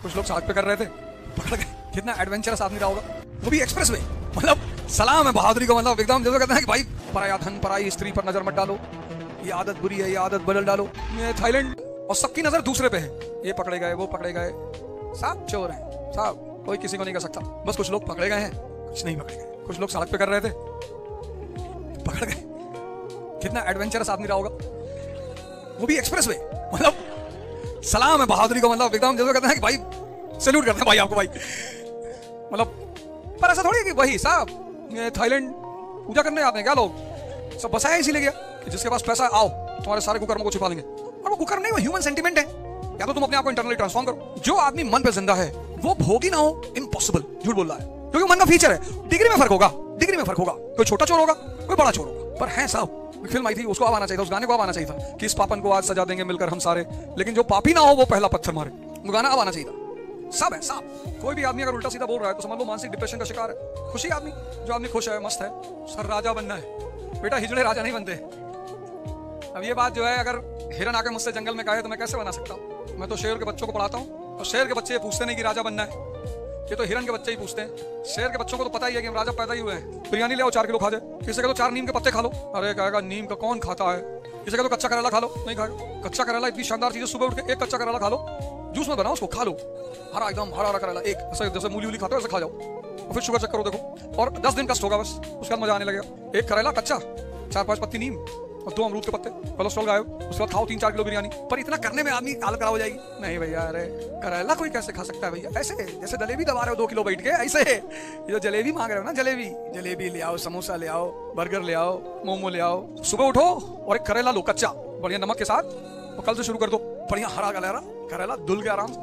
कुछ लोग सड़क पे कर रहे थे, पकड़ गए। कितना एडवेंचरस आदमी रहा होगा, वो भी एक्सप्रेस वे। मतलब सलाम है बहादुरी को, मतलब एकदम जैसे कहते हैं कि भाई पराया धन पराई स्त्री पर नजर मत डालो, ये आदत बुरी है, ये आदत बदल डालो। ये थाईलैंड और सबकी नजर दूसरे पे है, ये पकड़े गए वो पकड़े गए, सब चोर हैं सब, कोई किसी को नहीं कर सकता। बस कुछ लोग पकड़े गए हैं, कुछ नहीं पकड़े गए। कुछ लोग सड़क पे कर रहे थे, पकड़ गए। कितना एडवेंचरस आदमी रहा होगा, वो भी एक्सप्रेस वे। मतलब सलाम है बहादुरी को, मतलब एकदम जैसे कहते हैं कि भाई सैल्यूट करते हैं भाई आपको भाई। मतलब पर ऐसा थोड़ी है कि वही साहब थाईलैंड पूजा करने आते हैं क्या लोग, सब बसाया इसीलिए गया कि जिसके पास पैसा आओ तुम्हारे सारे कुकर्मों को छिपा लेंगे। और वो कुकर्म नहीं, वो ह्यूमन सेंटिमेंट है। या तो तुम अपने आप को इंटरनली ट्रांसफॉर्म करो। जो आदमी मन पे जिंदा है वो भोगी ना हो, इम्पॉसिबल। झूठ बोल रहा है, क्योंकि मन का फीचर है। डिग्री में फर्क होगा, डिग्री में फर्क होगा। कोई छोटा चोर होगा, कोई बड़ा चोर होगा। पर है साहब, फिल्म आई थी, उसको अब आना चाहिए था, उस गाने को अब आना चाहिए था कि इस पापन को आज सजा देंगे मिलकर हम सारे, लेकिन जो पापी ना हो वो पहला पत्थर मारे। वो गाना अब आना चाहिए था। सब है सब। कोई भी आदमी अगर उल्टा सीधा बोल रहा है तो समझ लो मानसिक डिप्रेशन का शिकार है। खुशी आदमी, जो आदमी खुश है, मस्त है, सर राजा बनना है बेटा, हिजड़े राजा नहीं बनते। अब ये बात जो है, अगर हिरन आके मुझसे जंगल में कहे तो मैं कैसे बना सकता हूँ? मैं तो शेर के बच्चों को पढ़ाता हूँ, और शेर के बच्चे पूछते नहीं कि राजा बनना है, ये तो हिरन के बच्चे ही पूछते हैं। शेर के बच्चों को तो पता ही है कि हम राजा पैदा ही हुए हैं। बिरयानी ले आओ 4 किलो खा जाए, किसी का तो 4 नीम के पत्ते खा लो, अरे कहेगा नीम का कौन खाता है। किसी का तो कच्चा करेला खा लो, नहीं खाएगा। कच्चा करेला इतनी शानदार चीज है, सुबह उठ के एक कच्चा करेला खा लो, जूस में बनाओ उसको, खा लो, हरा एकदम हरा हरा करेला एक, ऐसे जैसे मूली उली खाते हो ऐसे खा जाओ, और फिर शुगर चेक करो देखो, और 10 दिन कष्ट होगा बस, उसके बाद मजा आने लगेगा। एक करेला कच्चा, 4-5 पत्ती नीम और 2 अमरूद के पत्ते, कोलेस्ट्रॉल गायब। उसके बाद खाओ 3-4 किलो बिरयानी। पर इतना करने में आदमी हालत खराब हो जाएगी। नहीं भैया, अरे करेला कोई कैसे खा सकता है भैया? ऐसे जैसे जलेबी दबा रहे हो 2 किलो बैठ के, ऐसे ये जो जलेबी मांग रहे हो ना, जलेबी जलेबी ले आओ, समोसा ले आओ, बर्गर ले आओ, मोमो ले आओ। सुबह उठो और एक करेला लो कच्चा, बढ़िया नमक के साथ, और कल से शुरू कर दो बढ़िया हरा करेला करेला धुल के आराम से,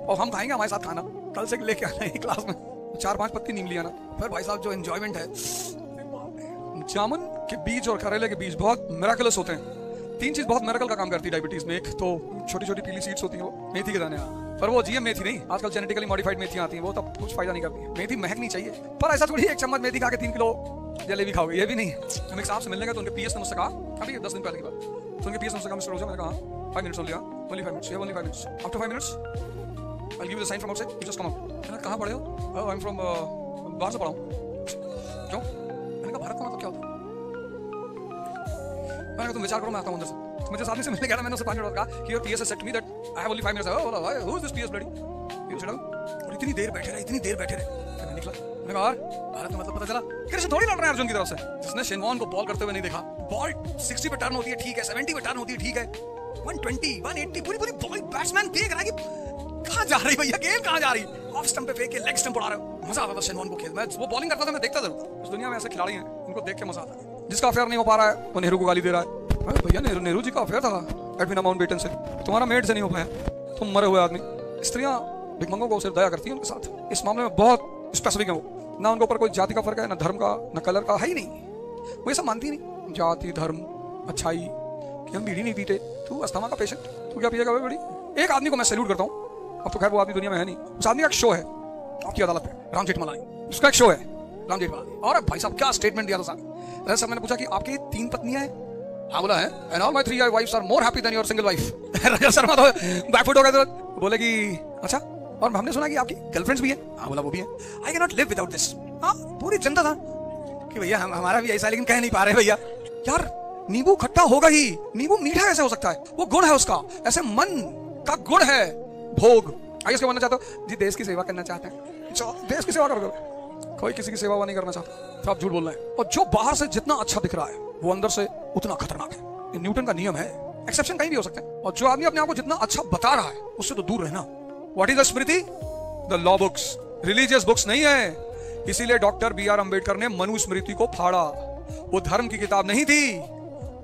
और हम खाएंगे हमारे साथ खाना। कल से लेके आना है क्लास में, 4-5 पत्ती नीम लिया ना, फिर भाई साहब जो एंजॉयमेंट है। जामुन के बीज और करेले के बीज बहुत मिरेकलस होते हैं। 3 चीज बहुत मिरेकल का काम करती है डायबिटीज में। एक तो छोटी छोटी पीली सीड्स होती है, वो मेथी के दाने, पर वो जीएम मेथी नहीं, आजकल जेनेटिकली मॉडिफाइड मेथियां आती हैं, वो तब कुछ फायदा नहीं करती है। मेथी महकनी चाहिए, पर ऐसा थोड़ी 1 चम्मच मेथी खा के 3 किलो जलेबी खाओगे, ये भी नहीं। हम एक साहब से मिलने गए तो उनके पीएस ने मुझसे कहा, अभी 10 दिन पहले की बात, तो उनके पीएस ने मुझसे कहा, मिस्टर रोजा, मैंने कहा 5 minutes only, only 5 minutes, only 5 minutes, after 5 minutes I give you the sign from outside, you just come out. मैंने कहा पढ़े हो? आई एम फ्रॉम बाहर से पढ़ा हूं। क्यों? मैंने कहा भारत का मतलब क्या होता है? मैंने कहा तुम विचार करो, मैं आता हूं अंदर से। मुझे सामने से मिलने गया, मैंने उससे 5 मिनट कहा कि your PS has said to me that I have only 5 minutes. Who is this PS bloody? You said, और इतनी देर बैठे रहे, इतनी देर बैठे रहे। फिर मैं निकला, मैंने कहा भारत का मतलब पता चला। कृष्ण थोड़ी लड़ रहे हैं अर्जुन की तरफ से, जिसने शेनवॉन को बॉल करते हुए नहीं देखा। बॉल 60 पे टर्न होती है ठीक है, 70 पे टर्न होती है ठीक है, 120 180 पूरी पूरी बॉल बैट्समैन देख रहा है कि कहां जा रही भैया, गेम कहां जा रही? ऑफ स्टंप पे फेंक के लेग स्टंप उड़ा रहे हो। मजा आता था शेनवॉन को खेल, मैं वो बॉलिंग करता था, मैं देखता जरूर। इस दुनिया में ऐसे खिलाड़ी हैं, उनको देख के मजा आता है। जिसका अफेयर नहीं हो पा रहा है वो नेहरू को गाली दे रहा है। अरे भैया नेहरू जी का अफेयर था एडविना माउंटबेटन से, तुम्हारा मेड से नहीं हो पाया, तुम मरे हुए आदमी। स्त्रियां भिखमंगों को सिर्फ दया करती हैं उनके साथ, इस मामले में बहुत स्पेसिफिक है वो। ना उनके ऊपर कोई जाति का फर्क है, ना धर्म का, ना कलर का, है ही नहीं। वो ये सब मानती नहीं, जाति धर्म अच्छाई, कि हम बीड़ी नहीं पीते, तू अस्थमा का पेशेंट, तू क्या पिएगा बड़ी। एक आदमी को मैं सैल्यूट करता हूँ, अब तो खैर वो आदमी दुनिया में है नहीं। उस आदमी का एक शो है आपकी अदालत पे, राम जेठमलानी, उसका एक शो है राम जेठमलानी। और भाई साहब क्या स्टेटमेंट दिया था साहब। रह मैंने पूछा कि आपकी 3 पत्नियां हैं? हाँ बोला है, and all my 3 wifes are more happy than your single wife. Raja Sharma तो बैकफुट हो गए थे, बोले कि अच्छा, और हमने सुना कि आपकी गर्लफ्रेंड्स भी है? हाँ बोला वो भी है। I can not live without this. हाँ पूरी जनता था कि भैया हमारा भी ऐसा, लेकिन कह नहीं पा रहे भैया। यार नींबू खट्टा होगा ही, नींबू मीठा कैसे हो सकता है? वो गुण है उसका, ऐसे मन का गुण है भोग। आगे इसको बनना चाहते हो जी, देश की सेवा करना चाहते हैं, देश की सेवा करो। कोई किसी की सेवा नहीं करना चाहता, तो आप झूठ बोल रहे हैं। और जो बाहर से जितना अच्छा दिख रहा है वो अंदर से उतना खतरनाक है। ये न्यूटन का नियम है, एक्सेप्शन कहीं भी हो सकते हैं। और जो आदमी अपने आप को जितना अच्छा बता रहा है उससे तो दूर रहना। What is the Smriti? The law books, religious books नहीं है। इसीलिए डॉक्टर बी आर अम्बेडकर ने मनुस्मृति को फाड़ा। वो धर्म की किताब नहीं थी,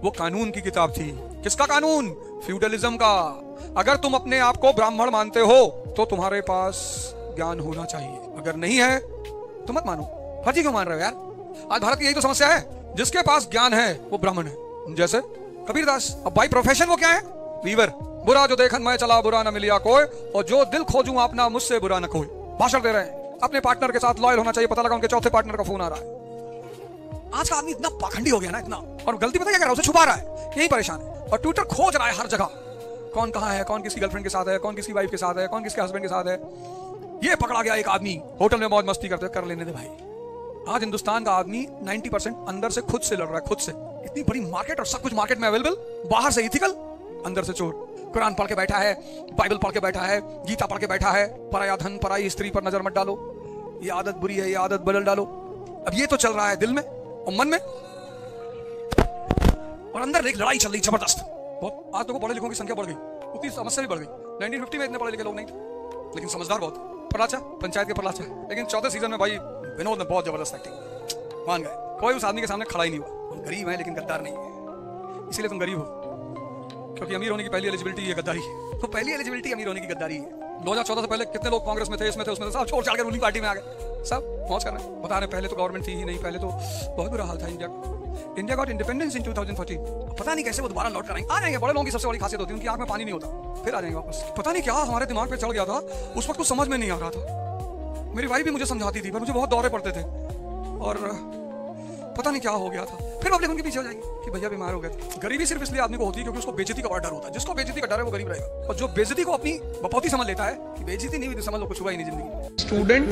वो कानून की किताब थी। किसका कानून? फ्यूडलिज्म का। अगर तुम अपने आप को ब्राह्मण मानते हो तो तुम्हारे पास ज्ञान होना चाहिए, अगर नहीं है तो मत मानो। फर्जी क्यों मान रहे हो यार? आज भारत की यही तो समस्या है, जिसके पास ज्ञान है वो ब्राह्मण है। जैसे कबीरदास, अब बाई प्रोफेशन वो क्या है? वीवर। बुरा जो देखन मैं चला बुरा न मिलिया कोई, और जो दिल खोजूं अपना मुझसे बुरा न कोई। भाषण दे रहे हैं, अपने पार्टनर के साथ लॉयल होना चाहिए। पता लगा उनके चौथे पार्टनर का फोन आ रहा है। आज का आदमी इतना पाखंडी हो गया ना, इतना, और गलती पता क्या कर रहा है? उसे छुपा रहा है, यही परेशान है। और ट्विटर खोज रहा है हर जगह, कौन कहाँ है, कौन किसकी गर्लफ्रेंड के साथ है, कौन किसकी वाइफ के साथ है, कौन किसके हस्बैंड के साथ है। ये पकड़ा गया एक आदमी होटल में मौज मस्ती करते, कर लेने दे भाई। आज हिंदुस्तान का आदमी 90% अंदर से खुद से लड़ रहा है, खुद से। इतनी बड़ी मार्केट और सब कुछ मार्केट में अवेलेबल, बाहर से इथिकल, अंदर से चोर। कुरान पढ़ के बैठा है, बाइबल पढ़ के बैठा है, गीता पढ़ के बैठा है, पराया धन पराई स्त्री पर नजर मत डालो, ये आदत बुरी है, ये आदत बदल डालो। अब ये तो चल रहा है दिल में और मन में, और अंदर एक लड़ाई चल रही जबरदस्त। बहुत आज तो पढ़े लिखों की संख्या बढ़ गई, उतनी समस्या भी बढ़ गई। 1950 में इतने पढ़े लिखे लोग नहीं थे, लेकिन समझदार बहुत। प्रलाचा, पंचायत के प्रलाचा, लेकिन चौथे सीजन में भाई विनोद ने बहुत जबरदस्त एक्टिंग, मान गए। कोई उस आदमी के सामने खड़ा ही नहीं हुआ। हम गरीब हैं लेकिन गद्दार नहीं है, इसीलिए तुम गरीब हो, क्योंकि अमीर होने की पहली एलिजिबिलिटी है गद्दारी। तो पहली एलिजिबिलिटी अमीर होने की गद्दारी है। 2014 से पहले कितने लोग कांग्रेस में थे, इसमें थे, उसमें थे, सब छोड़ छाड़ के रूलिंग पार्टी में आ गए, सब मौज कर रहे हैं। बता रहे पहले तो गवर्नमेंट थी ही नहीं, पहले तो बहुत बुरा हाल था इंडिया का। India got independence in 2014। पता नहीं कैसे वो दोबारा लौट कर आएंगे। आ जाएंगे, बड़े लोगों की सबसे बड़ी खासियत होती है उनकी आंख में पानी नहीं होता, फिर आ जाएंगे वापस। पता नहीं क्या हमारे दिमाग पे चढ़ गया था, उस वक्त कुछ समझ में नहीं आ रहा था। मेरी वाइफ भी मुझे समझाती थी, पर मुझे बहुत दौरे पड़ते थे, और पता नहीं क्या हो गया था। फिर पब्लिक उनके पीछे हो जाएगी कि भैया बीमार हो गए थे। गरीबी सिर्फ इसलिए आदमी को होती है क्योंकि उसको बेइज्जती का बड़ा डर होता है। जिसको बेइज्जती का डर है वो गरीब रहेगा, और जो बेइज्जती को अपनी बपौती समझ लेता है कि बेइज्जती नहीं हुई तो समझ लो कुछ हुआ ही नहीं जिंदगी। स्टूडेंट,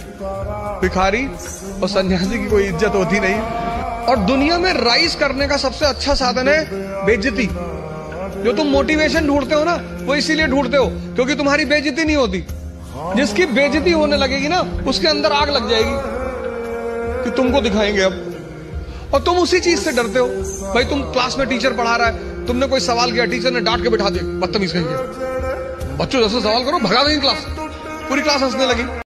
भिखारी और सन्यासी की कोई इज्जत होती नहीं। और दुनिया में राइज करने का सबसे अच्छा साधन है बेइज्जती। जो तुम मोटिवेशन ढूंढते हो ना, वो इसीलिए ढूंढते हो क्योंकि तुम्हारी बेइज्जती नहीं होती। जिसकी बेइज्जती होने लगेगी ना, उसके अंदर आग लग जाएगी कि तुमको दिखाएंगे अब, और तुम उसी चीज से डरते हो। भाई तुम क्लास में टीचर पढ़ा रहा है, तुमने कोई सवाल किया, टीचर ने डांट के बिठा दिया, बदतमीज कहेंगे, बच्चों जैसे सवाल करो, भगा देंगे क्लास, पूरी क्लास हंसने लगी।